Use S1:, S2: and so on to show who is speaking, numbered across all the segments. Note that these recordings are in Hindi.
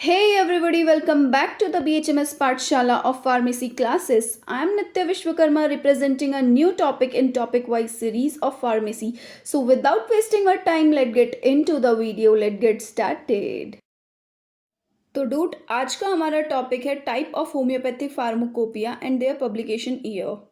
S1: Hey everybody, welcome back to the BHMS Pathshala of Pharmacy classes. I am Nitya Vishwakarma representing a new topic in topic wise series of pharmacy. So without wasting our time, let's get into the video. Let's get started. तो डूड आज का हमारा टॉपिक है type of homoeopathic pharmacopoeia and their publication year.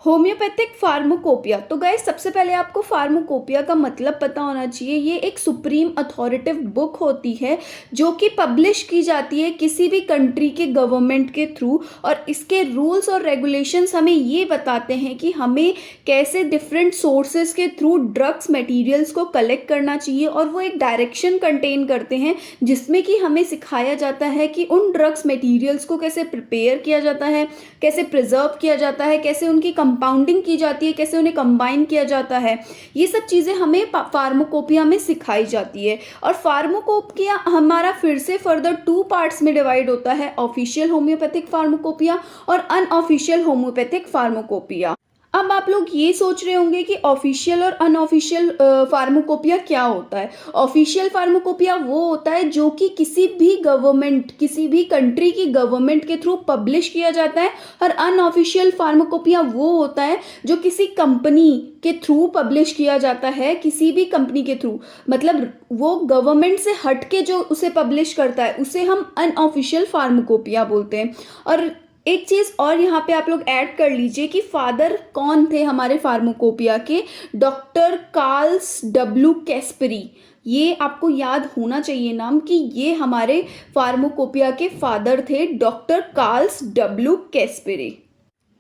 S1: Homoeopathic pharmacopoeia. तो गाइस सबसे पहले आपको फार्माकोपिया का मतलब पता होना चाहिए। ये एक सुप्रीम अथॉरिटिव बुक होती है जो कि पब्लिश की जाती है किसी भी कंट्री के गवर्नमेंट के थ्रू, और इसके रूल्स और रेगुलेशंस हमें ये बताते हैं कि हमें कैसे डिफरेंट सोर्सेज के थ्रू ड्रग्स मटेरियल्स को कलेक्ट करना चाहिए। और वो एक डायरेक्शन कंटेन करते हैं जिसमें कि हमें सिखाया जाता है कि उन ड्रग्स मटेरियल्स को कैसे प्रिपेयर किया जाता है, कैसे प्रिजर्व किया जाता है, कैसे उनकी कंपाउंडिंग की जाती है, कैसे उन्हें कंबाइन किया जाता है। ये सब चीज़ें हमें फार्माकोपिया में सिखाई जाती है। और फार्माकोपिया हमारा फिर से फर्दर 2 पार्ट्स में डिवाइड होता है, ऑफिशियल होम्योपैथिक फार्माकोपिया और अनऑफिशियल होम्योपैथिक फार्माकोपिया। अब आप लोग ये सोच रहे होंगे कि ऑफिशियल और अनऑफिशियल फार्माकोपिया क्या होता है। ऑफिशियल फार्माकोपिया वो होता है जो कि किसी भी गवर्नमेंट, किसी भी कंट्री की गवर्नमेंट के थ्रू पब्लिश किया जाता है। और अनऑफिशियल फार्माकोपिया वो होता है जो किसी कंपनी के थ्रू पब्लिश किया जाता है, किसी भी कंपनी के थ्रू, मतलब वो गवर्नमेंट से हट के जो उसे पब्लिश करता है उसे हम अनऑफिशियल फार्माकोपिया बोलते हैं। और एक चीज़ और यहाँ पे आप लोग ऐड कर लीजिए कि फादर कौन थे हमारे फार्माकोपिया के, डॉक्टर कार्ल्स डब्ल्यू कैस्परी। ये आपको याद होना चाहिए नाम कि ये हमारे फार्माकोपिया के फादर थे, डॉक्टर कार्ल्स डब्ल्यू कैस्परी।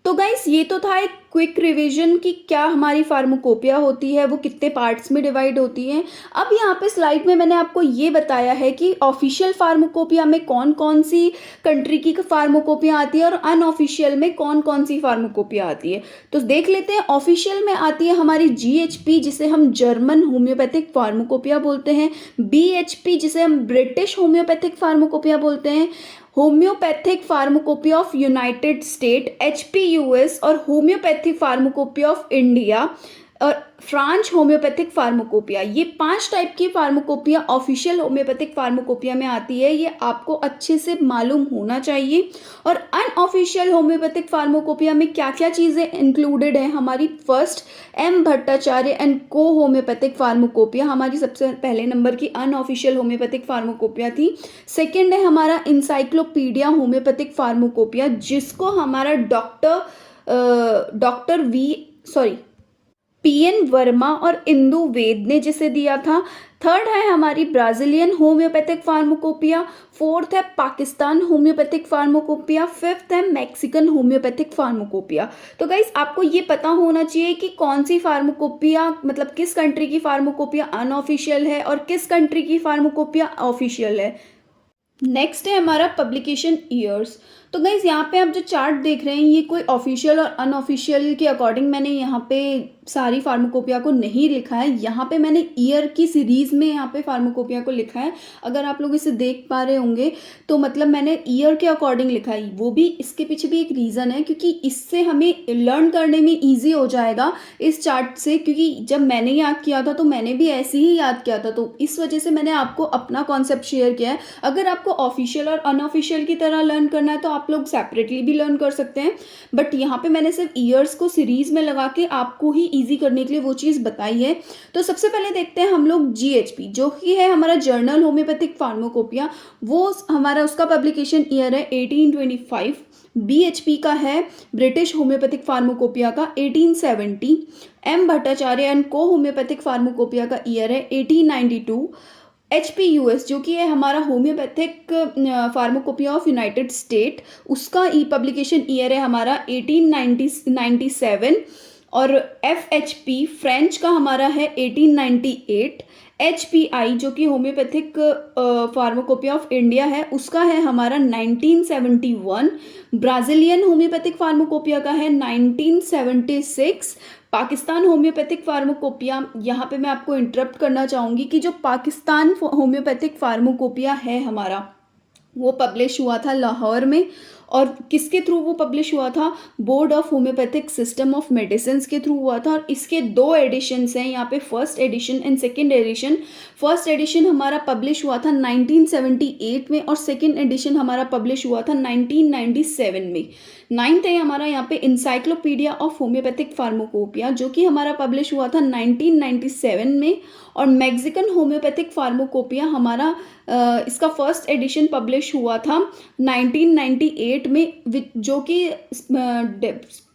S1: तो गाइस ये तो था एक क्विक रिवीजन कि क्या हमारी फार्माकोपिया होती है, वो कितने पार्ट्स में डिवाइड होती है। अब यहाँ पे स्लाइड में मैंने आपको ये बताया है कि ऑफिशियल फार्माकोपिया में कौन कौन सी कंट्री की फार्माकोपिया आती है और अनऑफिशियल में कौन कौन सी फार्माकोपिया आती है। तो देख लेते हैं। ऑफिशियल में आती है हमारी GHP जिसे हम जर्मन होम्योपैथिक फार्माकोपिया बोलते हैं, BHP जिसे हम ब्रिटिश होम्योपैथिक फार्माकोपिया बोलते हैं, homeopathic pharmacopoeia of United state HPUS, और होम्योपैथिक फार्माकोपिया ऑफ इंडिया और फ्रांच होम्योपैथिक फार्माकोपिया। ये 5 टाइप की फार्माकोपिया ऑफिशियल होम्योपैथिक फार्माकोपिया में आती है। ये आपको अच्छे से मालूम होना चाहिए। और अनऑफिशियल होम्योपैथिक फार्माकोपिया में क्या क्या चीज़ें इंक्लूडेड है हमारी, फर्स्ट M भट्टाचार्य एंड को होम्योपैथिक फार्माकोपिया हमारी सबसे पहले नंबर की अनऑफिशियल होम्योपैथिक फार्माकोपिया थी। सेकेंड है हमारा इंसाइक्लोपीडिया होम्योपैथिक फार्माकोपिया जिसको हमारा PN वर्मा और इंदु वेद ने जिसे दिया था। थर्ड है हमारी ब्राजीलियन होम्योपैथिक फार्माकोपिया। फोर्थ है पाकिस्तान होम्योपैथिक फार्माकोपिया। फिफ्थ है मैक्सिकन होम्योपैथिक फार्माकोपिया। तो गाइस आपको ये पता होना चाहिए कि कौन सी फार्माकोपिया, मतलब किस कंट्री की फार्माकोपिया अनऑफिशियल है और किस कंट्री की फार्माकोपिया ऑफिशियल है। नेक्स्ट है हमारा पब्लिकेशन ईयर्स। तो गाइज यहाँ पे आप जो चार्ट देख रहे हैं ये कोई ऑफिशियल और अनऑफिशियल के अकॉर्डिंग मैंने यहाँ पे सारी फार्माकोपिया को नहीं लिखा है। यहाँ पे मैंने ईयर की सीरीज में यहाँ पे फार्माकोपिया को लिखा है। अगर आप लोग इसे देख पा रहे होंगे तो मतलब मैंने ईयर के अकॉर्डिंग लिखा है। वो भी इसके पीछे भी एक रीज़न है क्योंकि इससे हमें लर्न करने में ईजी हो जाएगा इस चार्ट से, क्योंकि जब मैंने याद किया था तो मैंने भी ऐसे ही याद किया था, तो इस वजह से मैंने आपको अपना कॉन्सेप्ट शेयर किया है। अगर आपको ऑफिशियल और अनऑफिशियल की तरह लर्न करना है तो आप लोग सेपरेटली भी लर्न कर सकते हैं, बट यहाँ पे मैंने सिर्फ ईयर्स को सीरीज में लगा के आपको ही इजी करने के लिए वो चीज़ बताई है। तो सबसे पहले देखते हैं हम लोग GHP जो कि है हमारा जर्नल होम्योपैथिक फार्माकोपिया, वो हमारा उसका पब्लिकेशन ईयर है 1825। BHP का है ब्रिटिश होम्योपैथिक फार्माकोपिया का 1870। M भट्टाचार्य एंड को होम्योपैथिक फार्माकोपिया का ईयर है 1892। HPUS जो कि है हमारा homeopathic pharmacopoeia of United state, उसका पब्लिकेशन ईयर है हमारा 1897। और FHP फ्रेंच का हमारा है 1898। HPI जो कि होम्योपैथिक फार्माकोपिया ऑफ इंडिया है उसका है हमारा 1971। ब्राज़ीलियन होम्योपैथिक फार्माकोपिया का है 1976। पाकिस्तान होम्योपैथिक फार्माकोपिया, यहाँ पे मैं आपको इंटरप्ट करना चाहूँगी कि जो पाकिस्तान होम्योपैथिक फार्माकोपिया है हमारा वो पब्लिश हुआ था लाहौर में, और किसके थ्रू वो पब्लिश हुआ था? Board of homeopathic system of medicine के थ्रू हुआ था और इसके 2 एडिशंस हैं यहाँ पे, first edition and second edition. First edition हमारा पब्लिश हुआ था 1978 में और सेकंड एडिशन हमारा पब्लिश हुआ था 1997 में। 9th है हमारा यहाँ पे इंसाइक्लोपीडिया ऑफ होम्योपैथिक फार्माकोपिया, जो कि हमारा पब्लिश हुआ था 1997 में। और मैक्सिकन होम्योपैथिक फार्माकोपिया हमारा इसका फर्स्ट एडिशन पब्लिश हुआ था 1998 में, जो कि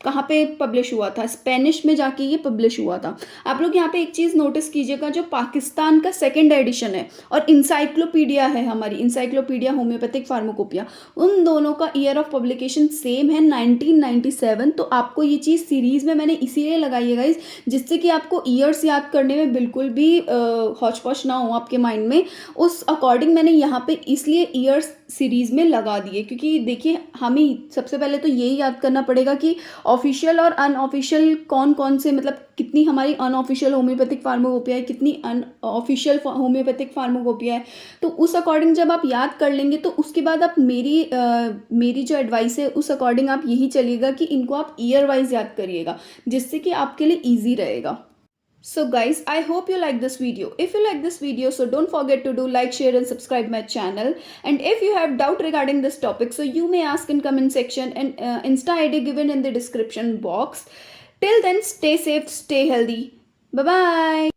S1: कहाँ पे पब्लिश हुआ था? स्पेनिश में जाके ये पब्लिश हुआ था। आप लोग यहाँ पे एक चीज़ नोटिस कीजिएगा, जो पाकिस्तान का सेकंड एडिशन है और इंसाइक्लोपीडिया है हमारी, इंसाइक्लोपीडिया होम्योपैथिक फार्माकोपिया, उन दोनों का ईयर ऑफ पब्लिकेशन सेम है 1997। तो आपको ये चीज़ सीरीज़ में मैंने इसीलिए लगाई है गाइज, जिससे कि आपको ईयर्स याद करने में बिल्कुल भी हौच पौच ना हो आपके माइंड में। उस अकॉर्डिंग मैंने यहाँ पे इसलिए ईयर्स सीरीज़ में लगा दिए, क्योंकि देखिए हमें सबसे पहले तो यही याद करना पड़ेगा कि ऑफिशियल और अनऑफिशियल कौन कौन से, मतलब कितनी हमारी अनऑफिशियल होम्योपैथिक फार्माकोपिया है, कितनी अनऑफिशियल होम्योपैथिक फार्माकोपिया है। तो उस अकॉर्डिंग जब आप याद कर लेंगे तो उसके बाद आप मेरी जो एडवाइस है उस अकॉर्डिंग आप यही चलिएगा कि इनको आप ईयर वाइज याद करिएगा, जिससे कि आपके लिए ईजी रहेगा। So guys, I hope you like this video. If you like this video, so don't forget to do like, share and subscribe my channel. And if you have doubt regarding this topic, so you may ask in comment section and Insta ID given in the description box. Till then, stay safe, stay healthy. Bye bye.